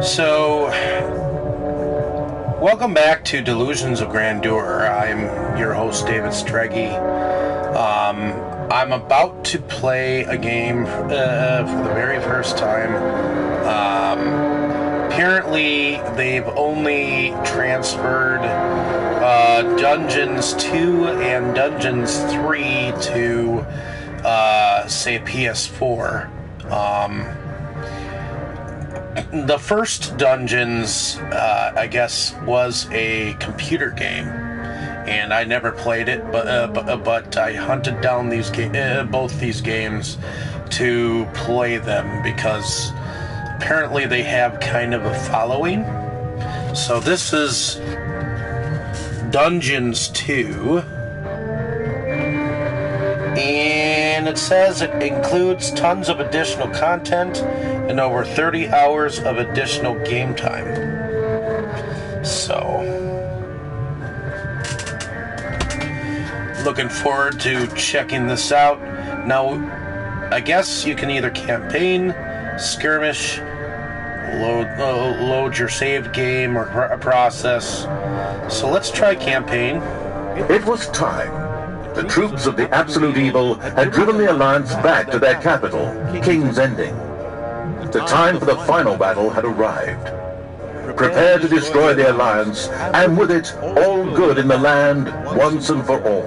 So, welcome back to Delusions of Grandeur. I'm your host, David Streggy. I'm about to play a game for the very first time. Apparently, they've only transferred Dungeons 2 and Dungeons 3 to, say, PS4. The first Dungeons, I guess, was a computer game, and I never played it, but I hunted down both these games to play them because apparently they have kind of a following. So this is Dungeons 2. And it says it includes tons of additional content and over 30 hours of additional game time. So, looking forward to checking this out. Now, I guess you can either campaign, skirmish, load your saved game or process. So let's try campaign. It was time. The troops of the Absolute Evil had driven the Alliance back to their capital, King's Ending. The time for the final battle had arrived. Prepare to destroy the Alliance, and with it, all good in the land, once and for all.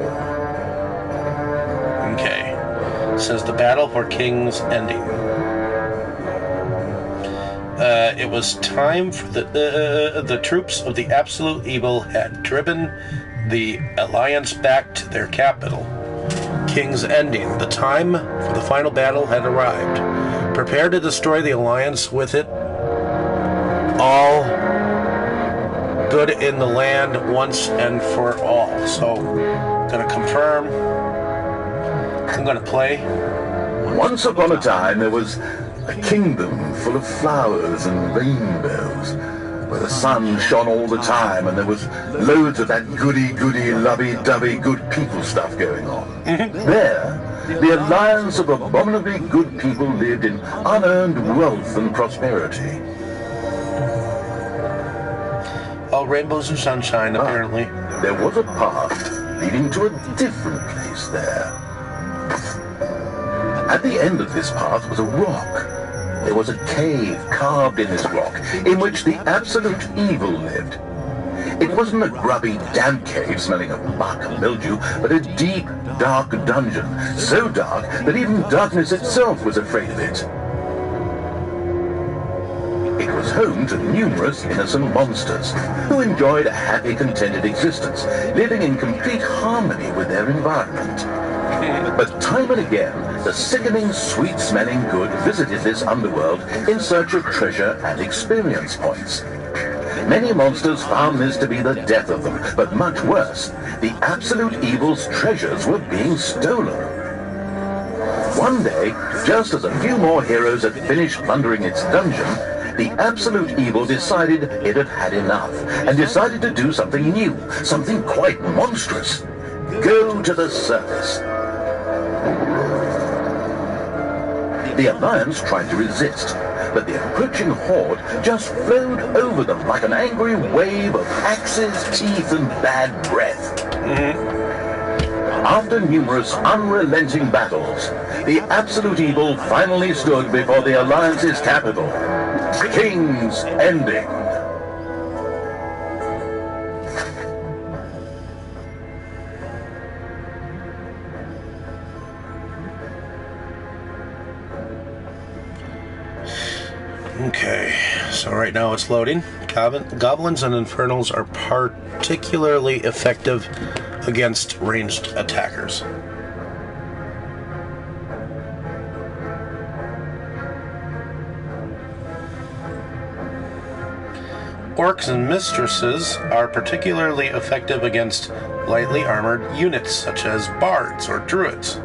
Okay. It says the battle for King's Ending. It was time for the troops of the Absolute Evil had driven the Alliance back to their capital, King's Ending. The time for the final battle had arrived. Prepare to destroy the Alliance, with it all good in the land once and for all. So, gonna confirm. I'm gonna play. Once upon a time there was a kingdom full of flowers and rainbows, where the sun shone all the time and there was loads of that goody-goody, lovey-dovey good people stuff going on. There, the alliance of abominably good people lived in unearned wealth and prosperity. All rainbows and sunshine, apparently. There was a path leading to a different place there. At the end of this path was a rock. There was a cave carved in this rock, in which the Absolute Evil lived. It wasn't a grubby, damp cave smelling of muck and mildew, but a deep, dark dungeon, so dark that even darkness itself was afraid of it. It was home to numerous innocent monsters, who enjoyed a happy, contented existence, living in complete harmony with their environment. But time and again, the sickening, sweet-smelling good visited this underworld in search of treasure and experience points. Many monsters found this to be the death of them, but much worse, the Absolute Evil's treasures were being stolen. One day, just as a few more heroes had finished plundering its dungeon, the Absolute Evil decided it had had enough, and decided to do something new, something quite monstrous. Go to the surface. The Alliance tried to resist, but the approaching horde just flowed over them like an angry wave of axes, teeth, and bad breath. After numerous unrelenting battles, the Absolute Evil finally stood before the Alliance's capital, King's Ending. Okay, so right now it's loading. Goblins and Infernals are particularly effective against ranged attackers. Orcs and Mistresses are particularly effective against lightly armored units such as bards or druids.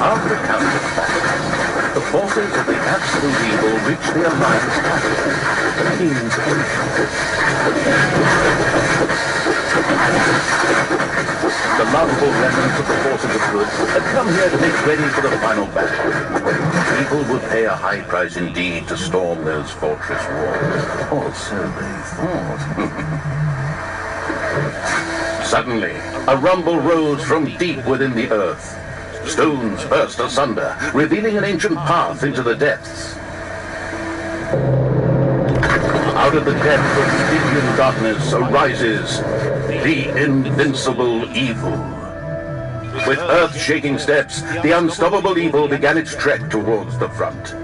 After countless battles, the forces of the Absolute Evil reached the Alliance capital, the King's Ending. The powerful remnants of the forces of good had come here to make ready for the final battle. People would pay a high price indeed to storm those fortress walls. Or so they thought. Suddenly, a rumble rose from deep within the earth. Stones burst asunder, revealing an ancient path into the depths. Out of the depth of Stygian darkness arises the invincible evil. With earth-shaking steps, the unstoppable evil began its trek towards the front.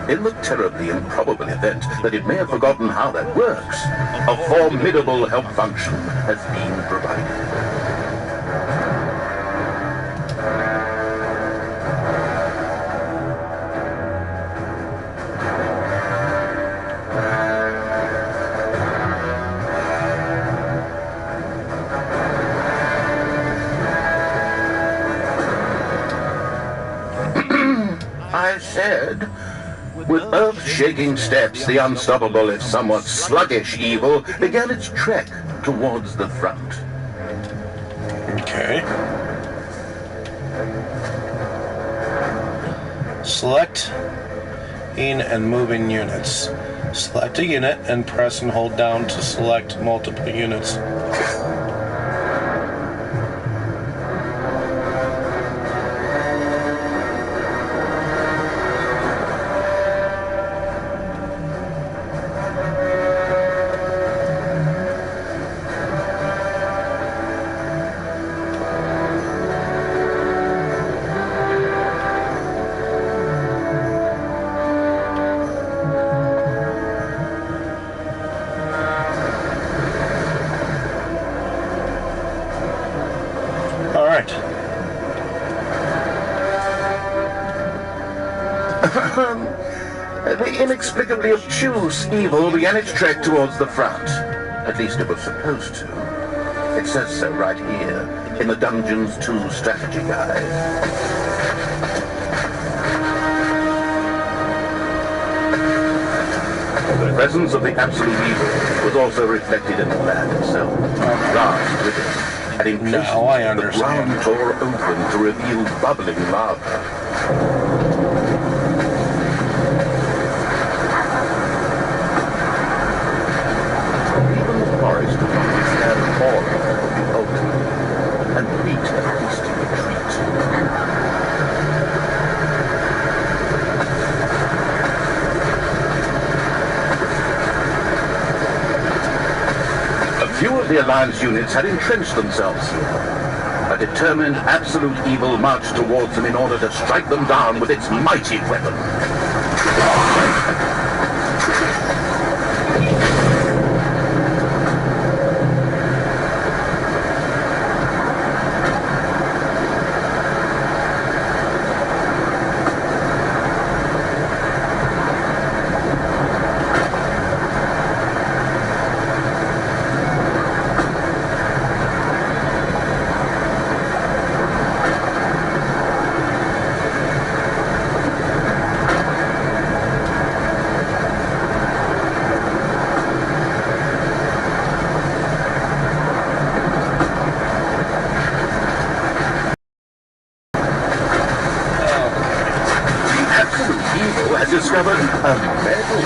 In the terribly improbable event that it may have forgotten how that works, a formidable help function has been provided. I said, with earth-shaking steps, the unstoppable, if somewhat sluggish evil began its trek towards the front. Okay. Select in and moving units. Select a unit and press and hold down to select multiple units. The inexplicably obtuse evil began its trek towards the front. At least it was supposed to. It says so right here, in the Dungeons 2 strategy guide. The presence of the absolute evil was also reflected in the land itself. Vast within, and in places now I understand. The ground tore open to reveal bubbling lava. Forest could not withstand the horror of the ultimate, and beat a hasty retreat. A few of the Alliance units had entrenched themselves here. A determined absolute evil marched towards them in order to strike them down with its mighty weapon. Discovered a medal.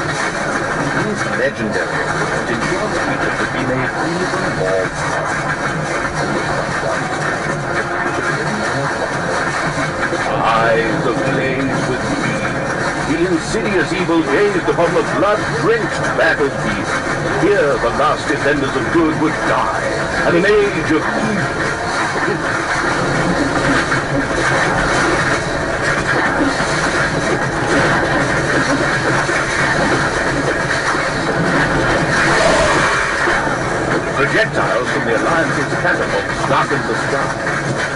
These legendary to ensure the future could be made even more eyes ablaze with greed. The insidious evil gazed upon the blood-drenched battlefield. Here the last defenders of good would die, and an age of evil. Projectiles from the Alliance's catapults darkened the sky,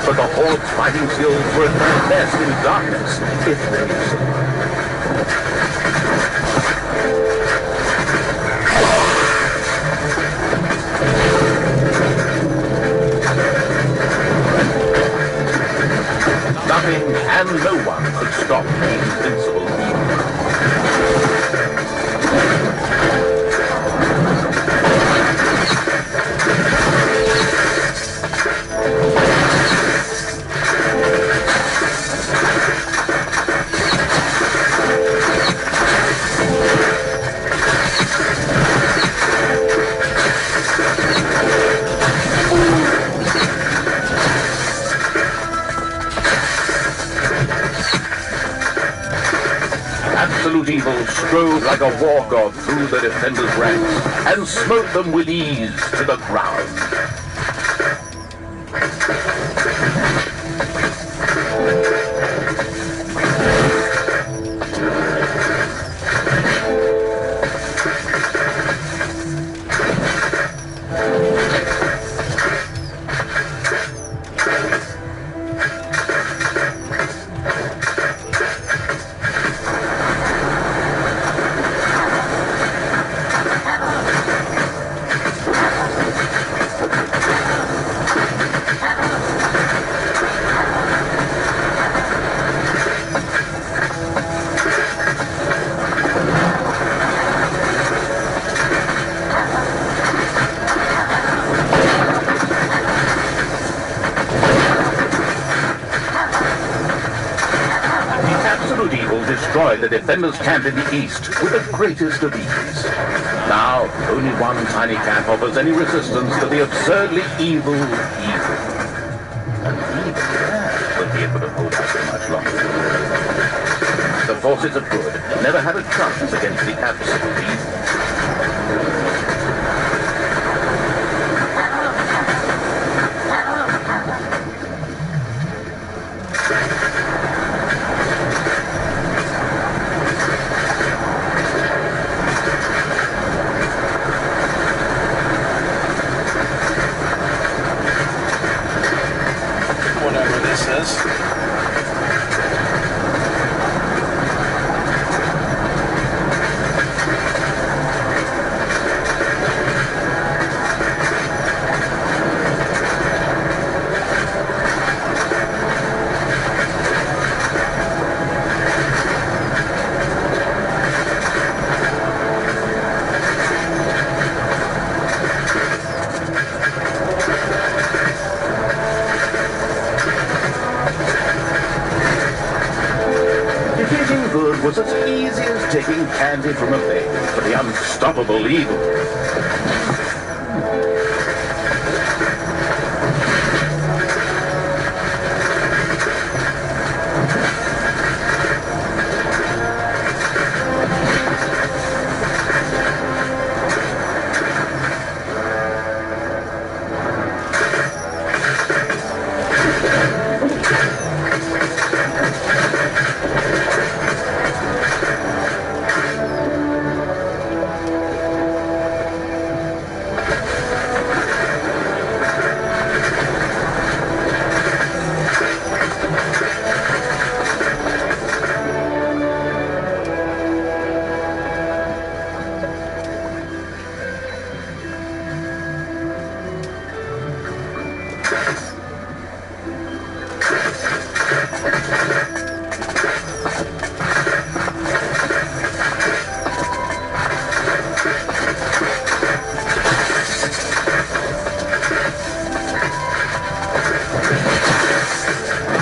but the Horde's fighting skills were at their best in darkness, if they Nothing and no one could stop the invincible evil. evil strode like a war god through the defenders' ranks and smote them with ease to the ground. Destroy the defenders' camp in the east with the greatest of ease. Now, only one tiny camp offers any resistance to the absurdly evil evil. And even that will be able to hold out so much longer. The forces of good never had a chance against the absolute evil. Was as easy as taking candy from a baby for the unstoppable evil.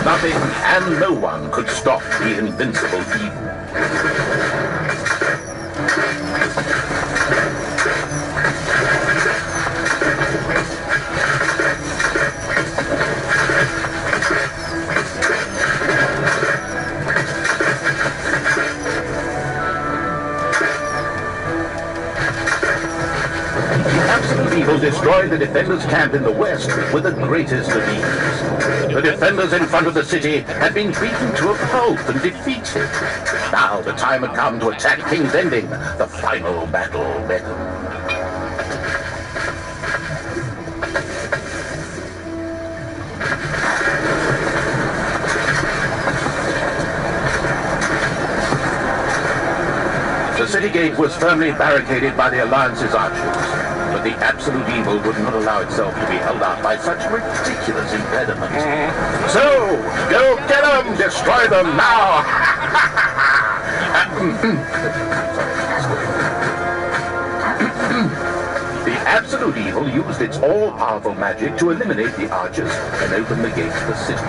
Nothing and no one could stop the invincible evil. Evil destroyed the defenders' camp in the west with the greatest of ease. The defenders in front of the city had been beaten to a pulp and defeated. Now the time had come to attack King's Ending. The final battle beckoned. The city gate was firmly barricaded by the Alliance's archers. But the absolute evil would not allow itself to be held up by such ridiculous impediments. So, go get them! Destroy them now! The absolute evil used its all-powerful magic to eliminate the archers and open the gates of the city.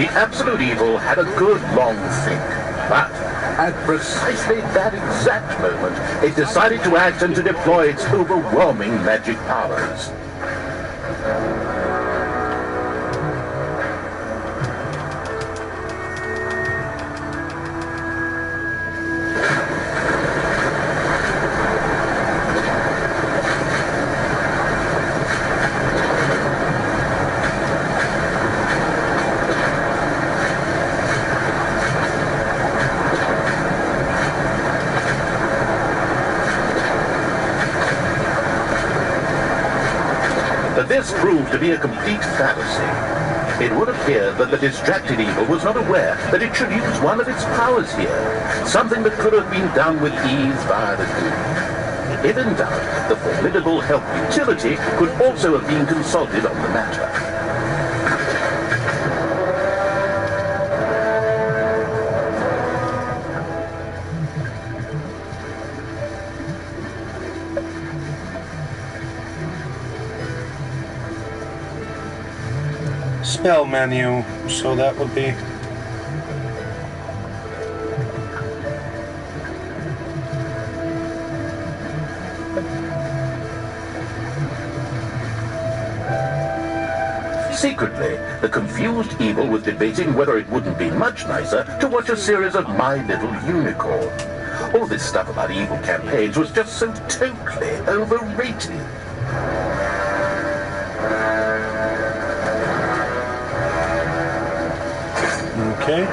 The absolute evil had a good long think, but at precisely that exact moment, it decided to act and to deploy its overwhelming magic powers. This proved to be a complete fallacy. It would appear that the distracted evil was not aware that it should use one of its powers here, something that could have been done with ease via the goo. If in doubt, the formidable help utility could also have been consulted on the matter. Spell menu, so that would be Secretly, the confused evil was debating whether it wouldn't be much nicer to watch a series of My Little Unicorn. All this stuff about evil campaigns was just so totally overrated. okay.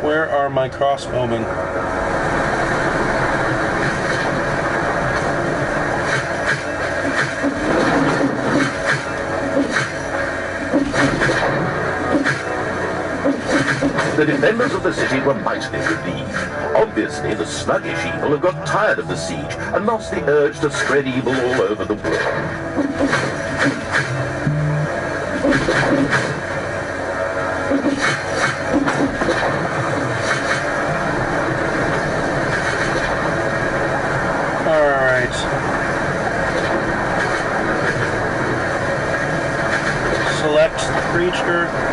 Where are my crossbowmen? The defenders of the city were mightily relieved. Obviously, the sluggish evil had got tired of the siege and lost the urge to spread evil all over the world. Alright. Select the creature.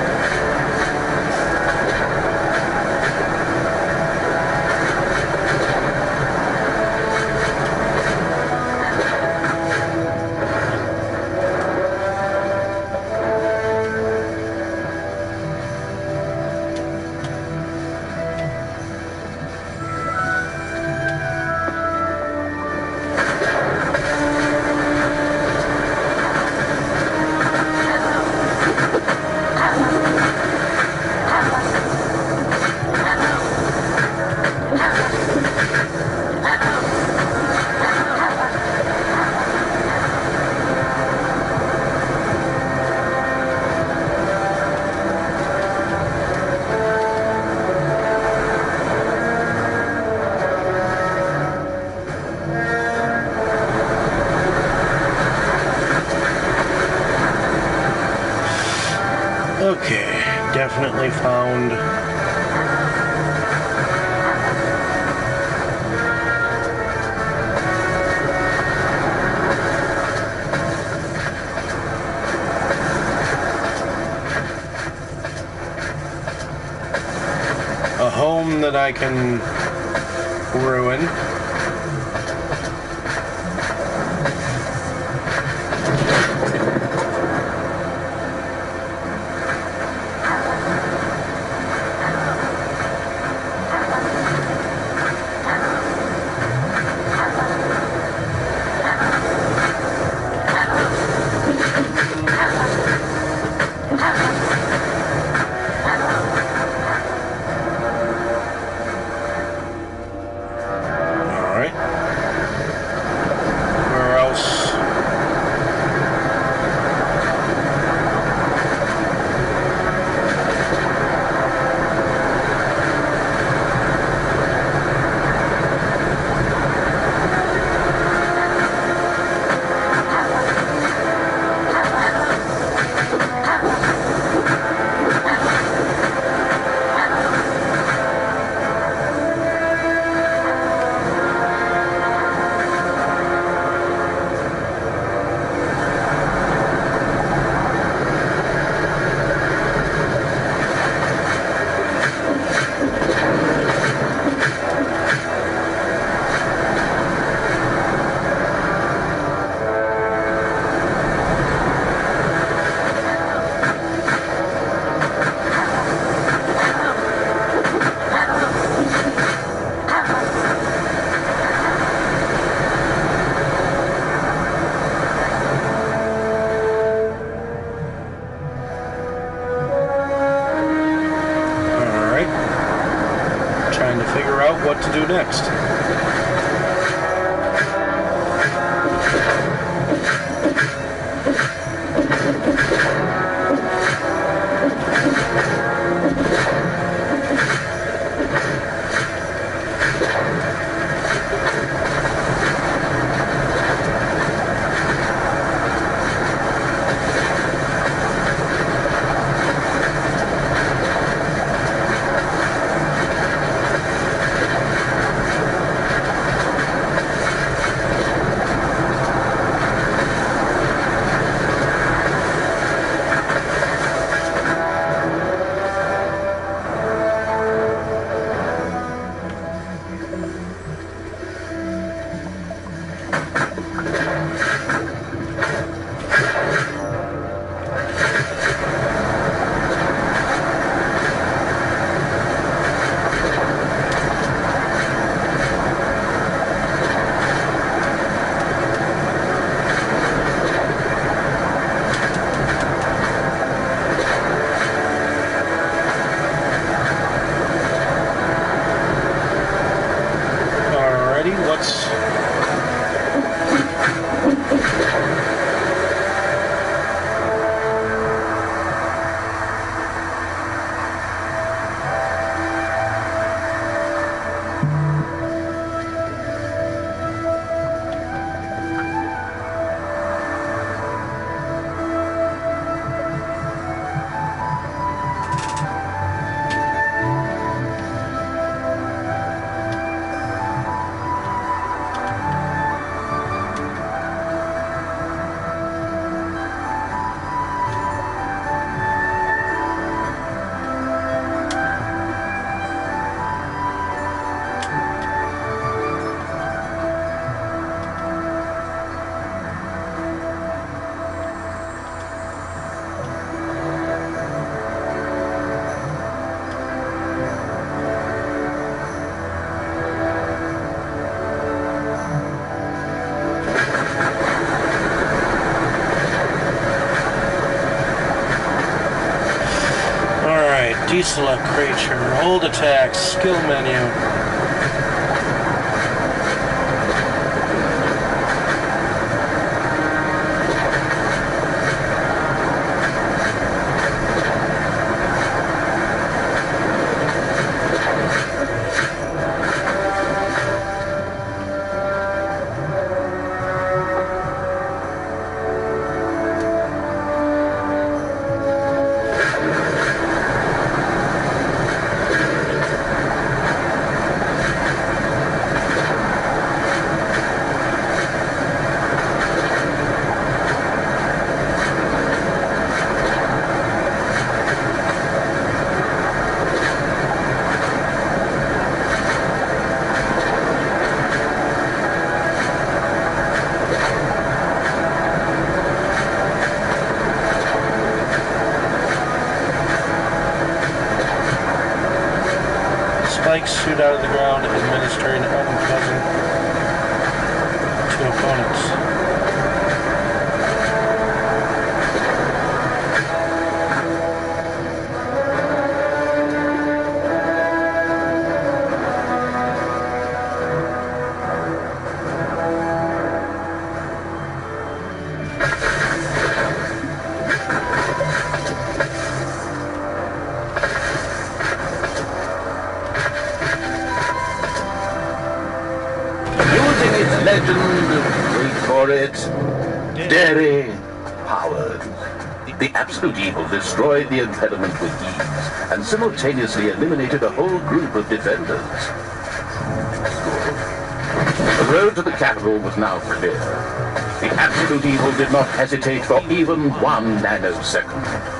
Okay, definitely found a home that I can ruin. trying to figure out what to do next. Deselect creature, hold attack, skill menu. Spikes shoot out of the ground, administering unpleasant to opponents. Legend, wait for it, daring powers. The absolute evil destroyed the impediment with ease and simultaneously eliminated a whole group of defenders. The road to the capital was now clear. The absolute evil did not hesitate for even 1 nanosecond.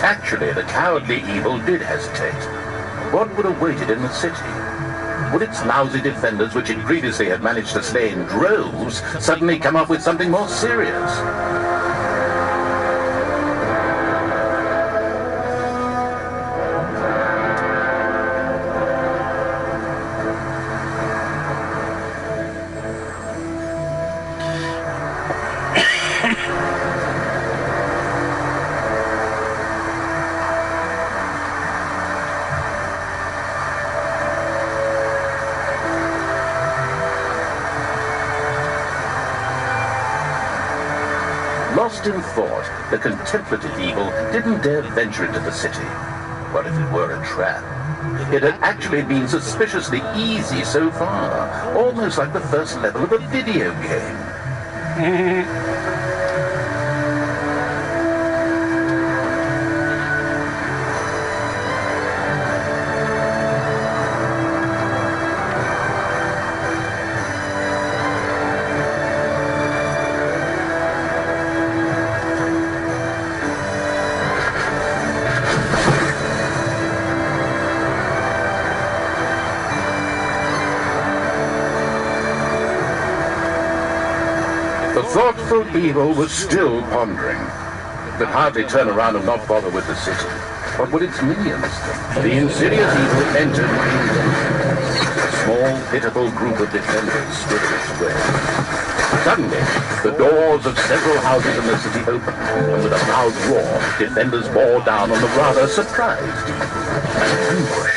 Actually, the cowardly evil did hesitate. What would have waited in the city? Would its lousy defenders, which it previously had managed to slay in droves, suddenly come up with something more serious? Lost in thought, the contemplative evil didn't dare venture into the city. What if it were a trap? It had actually been suspiciously easy so far, almost like the first level of a video game. The thoughtful evil was still pondering. It could hardly turn around and not bother with the city. What would its minions think? The insidious evil entered Kingdom. A small, pitiful group of defenders stood in its way. Suddenly, the doors of several houses in the city opened, and with a loud roar, defenders bore down on the rather surprised evil. An ambush.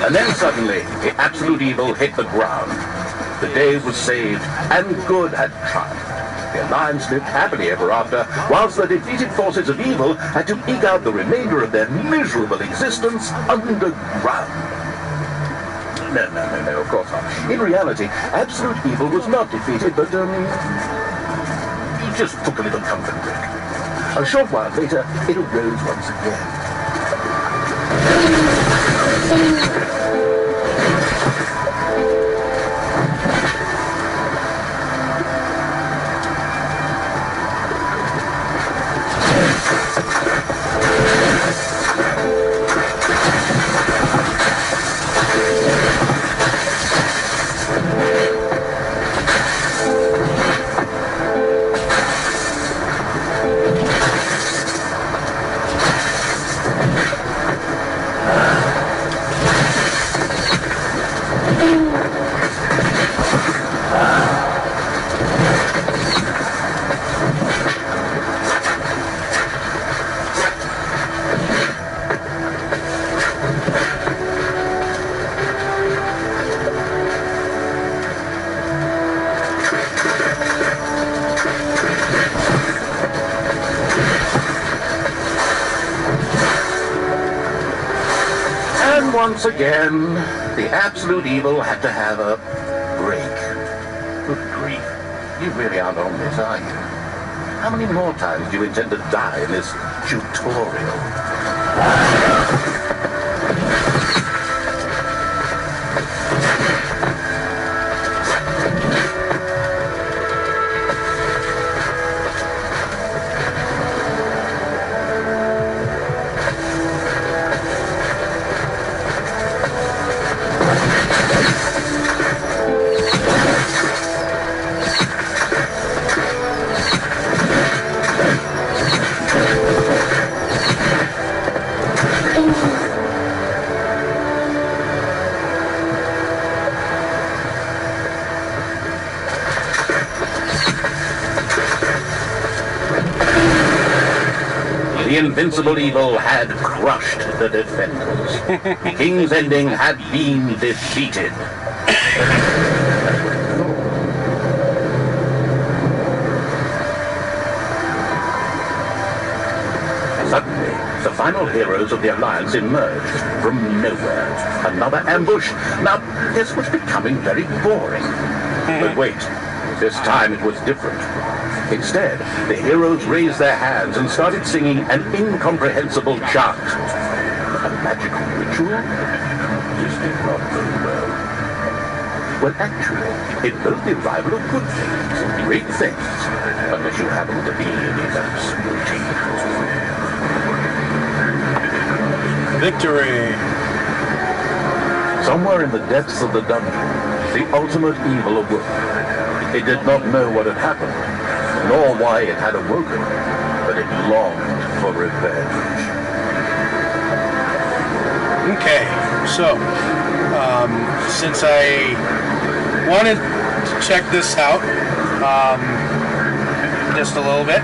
And then suddenly, the absolute evil hit the ground. The day was saved, and good had triumphed. The Alliance lived happily ever after, whilst the defeated forces of evil had to eke out the remainder of their miserable existence underground. No, of course not. In reality, absolute evil was not defeated, but, he just took a little comfort break. A short while later, it arose once again. Once again, the absolute evil had to have a break. Good grief. You really aren't on this, are you? How many more times do you intend to die in this tutorial? The invincible evil had crushed the defenders. The King's Ending had been defeated. Suddenly, the final heroes of the Alliance emerged from nowhere. Another ambush? Now, this was becoming very boring. But wait, this time it was different. Instead, the heroes raised their hands and started singing an incomprehensible chant. A magical ritual? This did not go well. Well, actually, it meant the arrival of good things. great things, unless you happen to be in events routine. Victory! Somewhere in the depths of the dungeon, the ultimate evil awoke. It did not know what had happened, nor why it had awoken, but it longed for revenge. Okay, so, since I wanted to check this out, just a little bit,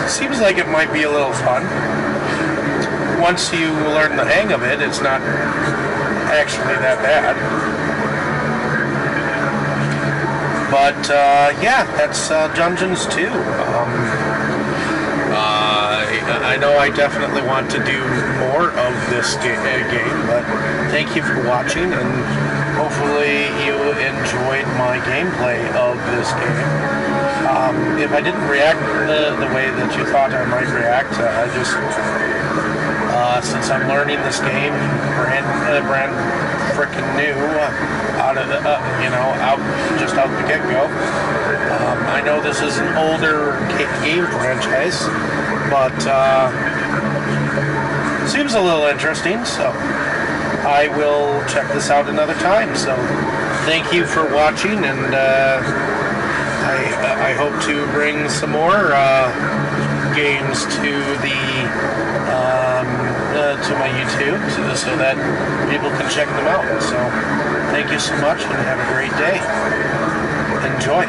seems like it might be a little fun. Once you learn the hang of it, it's not actually that bad. But, yeah, that's Dungeons 2. I know I definitely want to do more of this game, but thank you for watching, and hopefully you enjoyed my gameplay of this game. If I didn't react the way that you thought I might react, I just, since I'm learning this game brand frickin' new, out the get-go, I know this is an older game franchise, but seems a little interesting, so I will check this out another time. So thank you for watching, and I hope to bring some more games to to my YouTube so that people can check them out. So thank you so much, and have a great day. Enjoy.